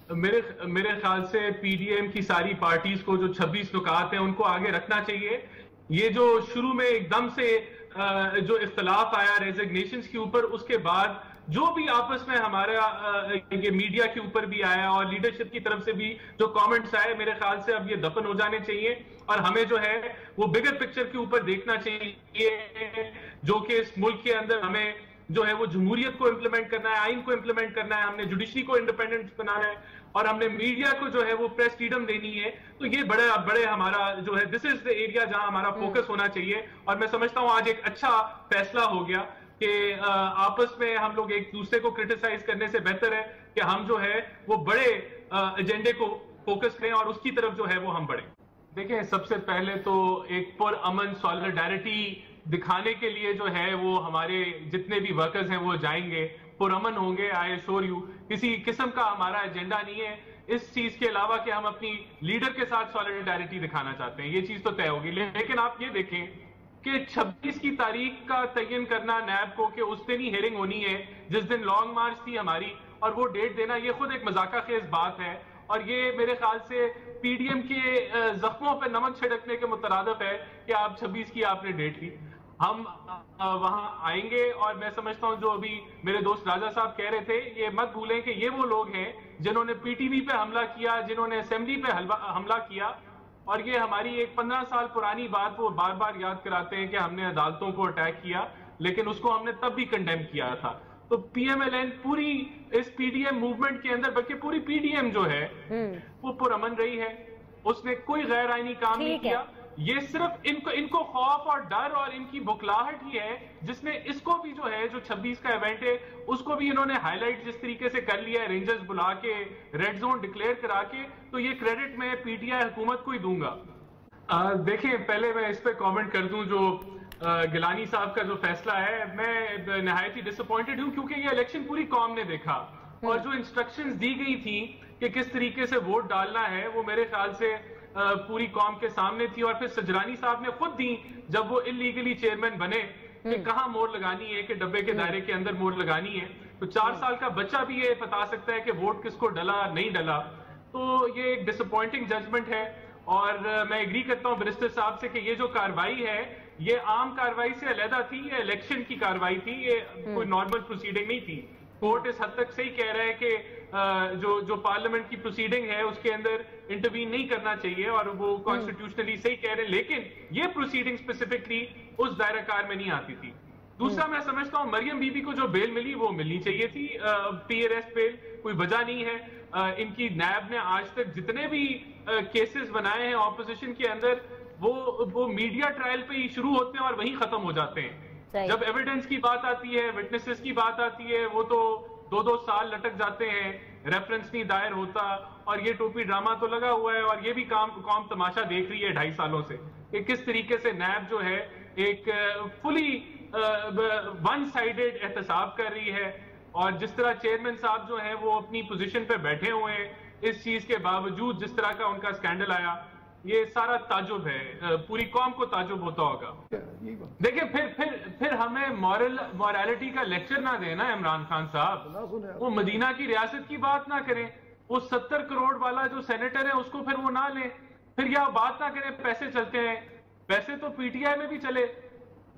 मेरे मेरे ख्याल से पीडीएम की सारी पार्टीज को जो 26 नुकात हैं उनको आगे रखना चाहिए। ये जो शुरू में एकदम से जो इख्तलाफ आया रेजिग्नेशंस के ऊपर, उसके बाद जो भी आपस में हमारा ये मीडिया के ऊपर भी आया और लीडरशिप की तरफ से भी जो कमेंट्स आए, मेरे ख्याल से अब ये दफन हो जाने चाहिए और हमें जो है वो बिगर पिक्चर के ऊपर देखना चाहिए, जो कि इस मुल्क के अंदर हमें जो है वो जमहूरियत को इंप्लीमेंट करना है, आइन को इंप्लीमेंट करना है, हमने जुडिशरी को इंडिपेंडेंट बनाना है और हमने मीडिया को जो है वो प्रेस फ्रीडम देनी है। तो ये बड़े हमारा जो है दिस इज द एरिया जहां हमारा फोकस होना चाहिए। और मैं समझता हूं आज एक अच्छा फैसला हो गया कि आपस में हम लोग एक दूसरे को क्रिटिसाइज करने से बेहतर है कि हम जो है वो बड़े एजेंडे को फोकस करें और उसकी तरफ जो है वो हम बढ़े। देखें, सबसे पहले तो एक पुरअमन सॉलिडारिटी दिखाने के लिए जो है वो हमारे जितने भी वर्कर्स हैं वो जाएंगे, पुरअमन होंगे। आई एश्योर यू, किसी किस्म का हमारा एजेंडा नहीं है इस चीज के अलावा कि हम अपनी लीडर के साथ सॉलिडारिटी दिखाना चाहते हैं, ये चीज तो तय होगी। लेकिन आप ये देखें कि 26 की तारीख का तयन करना नैब को कि उस दिन ही हेयरिंग होनी है जिस दिन लॉन्ग मार्च थी हमारी, और वो डेट देना, ये खुद एक मजाका खेज बात है और ये मेरे ख्याल से पीडीएम के जख्मों पर नमक छिड़कने के मुतरादिफ है कि आप 26 की आपने डेट ली। हम वहां आएंगे और मैं समझता हूं जो अभी मेरे दोस्त राजा साहब कह रहे थे, ये मत भूलें कि ये वो लोग हैं जिन्होंने पीटीवी पे हमला किया, जिन्होंने असेंबली पे हमला किया, और ये हमारी एक 15 साल पुरानी बात वो बार बार याद कराते हैं कि हमने अदालतों को अटैक किया, लेकिन उसको हमने तब भी कंडेम किया था। तो पीएमएलएन पूरी इस पीडीएम मूवमेंट के अंदर, बल्कि पूरी पीडीएम जो है वो पुरअमन रही है, उसने कोई गैर आईनी काम नहीं किया। ये सिर्फ इनको खौफ और डर और इनकी बुखलाहट ही है जिसने इसको भी जो है जो 26 का इवेंट है उसको भी इन्होंने हाईलाइट जिस तरीके से कर लिया है, रेंजर्स बुला के, रेड जोन डिक्लेयर करा के, तो ये क्रेडिट मैं पीटीआई हुकूमत को ही दूंगा। देखें, पहले मैं इस पे कमेंट कर दूं, जो गिलानी साहब का जो फैसला है, मैं नहायत ही डिसअपॉइंटेड हूं क्योंकि ये इलेक्शन पूरी कौम ने देखा और जो इंस्ट्रक्शंस दी गई थी कि किस तरीके से वोट डालना है वो मेरे ख्याल से पूरी कौम के सामने थी। और फिर सजरानी साहब ने खुद दी जब वो इलीगली चेयरमैन बने कि कहां मोड़ लगानी है, कि डब्बे के दायरे के अंदर मोड़ लगानी है। तो 4 साल का बच्चा भी ये बता सकता है कि वोट किसको डला नहीं डला। तो ये एक डिसअपॉइंटिंग जजमेंट है और मैं एग्री करता हूं बैरिस्टर साहब से कि ये जो कार्रवाई है ये आम कार्रवाई से अलहदा थी, ये इलेक्शन की कार्रवाई थी, ये कोई नॉर्मल प्रोसीडिंग नहीं थी। कोर्ट इस हद तक सही कह रहा है कि जो पार्लियामेंट की प्रोसीडिंग है उसके अंदर इंटरवीन नहीं करना चाहिए और वो कॉन्स्टिट्यूशनली सही कह रहे हैं, लेकिन ये प्रोसीडिंग स्पेसिफिकली उस दायरा कार में नहीं आती थी। दूसरा, मैं समझता हूं मरियम बीबी को जो बेल मिली वो मिलनी चाहिए थी, पीआरएस बेल, कोई वजह नहीं है। इनकी नैब ने आज तक जितने भी केसेस बनाए हैं ऑपोजिशन के अंदर वो मीडिया ट्रायल पे ही शुरू होते हैं और वहीं खत्म हो जाते हैं। जब एविडेंस की बात आती है, विटनेसेस की बात आती है, वो तो 2-2 साल लटक जाते हैं, रेफरेंस नहीं दायर होता और ये टोपी ड्रामा तो लगा हुआ है। और ये भी कौम तमाशा देख रही है 2.5 सालों से कि किस तरीके से नैब जो है एक फुली वन साइडेड एहतसाब कर रही है और जिस तरह चेयरमैन साहब जो है वो अपनी पोजीशन पे बैठे हुए हैं, इस चीज के बावजूद जिस तरह का उनका स्कैंडल आया, ये सारा ताजुब है, पूरी कौम को ताजुब होता होगा। देखिए, फिर हमें मॉरलिटी का लेक्चर ना देना इमरान खान साहब, वो मदीना की रियासत की बात ना करें, वो 70 करोड़ वाला जो सेनेटर है उसको फिर वो ना लें, फिर यह बात ना करें पैसे चलते हैं। पैसे तो पीटीआई में भी चले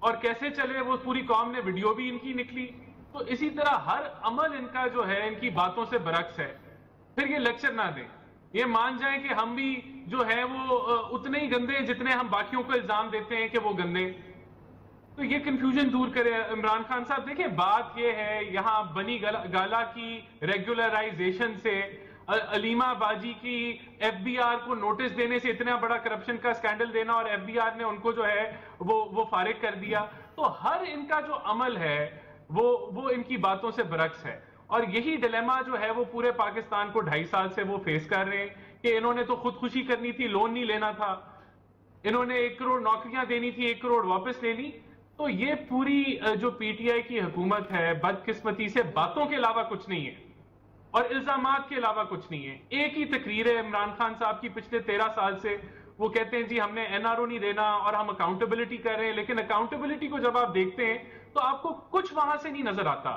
और कैसे चले वो पूरी कौम ने वीडियो भी इनकी निकली। तो इसी तरह हर अमल इनका जो है इनकी बातों से बरक्स है, फिर ये लेक्चर ना दें, ये मान जाएं कि हम भी जो है वो उतने ही गंदे जितने हम बाकियों को इल्जाम देते हैं कि वो गंदे। तो ये कंफ्यूजन दूर करें इमरान खान साहब। देखिए, बात ये है यहाँ बनी गाला की रेगुलराइजेशन से अलीमा बाजी की एफबीआर को नोटिस देने से इतना बड़ा करप्शन का स्कैंडल देना और एफबीआर ने उनको जो है वो फारिग कर दिया। तो हर इनका जो अमल है वो इनकी बातों से बरक्स है और यही डिलेमा जो है वो पूरे पाकिस्तान को 2.5 साल से वो फेस कर रहे हैं कि इन्होंने तो खुदकुशी करनी थी, लोन नहीं लेना था, इन्होंने 1 करोड़ नौकरियां देनी थी, 1 करोड़ वापस ले ली। तो ये पूरी जो पीटीआई की हुकूमत है बदकिस्मती से बातों के अलावा कुछ नहीं है और इल्जामात के अलावा कुछ नहीं है। एक ही तकरीर है इमरान खान साहब की पिछले 13 साल से, वो कहते हैं जी हमने एनआरओ नहीं देना और हम अकाउंटेबिलिटी कर रहे हैं, लेकिन अकाउंटेबिलिटी को जब आप देखते हैं तो आपको कुछ वहां से नहीं नजर आता।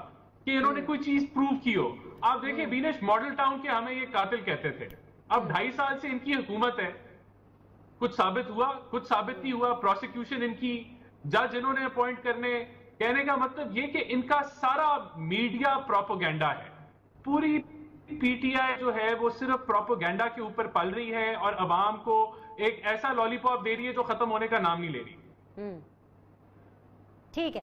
कि इन्होंने कोई चीज प्रूव की हो। आप देखिए बीनेश, मॉडल टाउन के हमें ये कातिल कहते थे, अब 2.5 साल से इनकी हुकूमत है, कुछ साबित हुआ, कुछ साबित नहीं हुआ। प्रोसिक्यूशन इनकी, जज इन्होंने अपॉइंट करने, कहने का मतलब ये कि इनका सारा मीडिया प्रोपोगेंडा है। पूरी पीटीआई जो है वो सिर्फ प्रोपोगेंडा के ऊपर पल रही है और अवाम को एक ऐसा लॉलीपॉप दे रही है जो खत्म होने का नाम नहीं ले रही। ठीक है।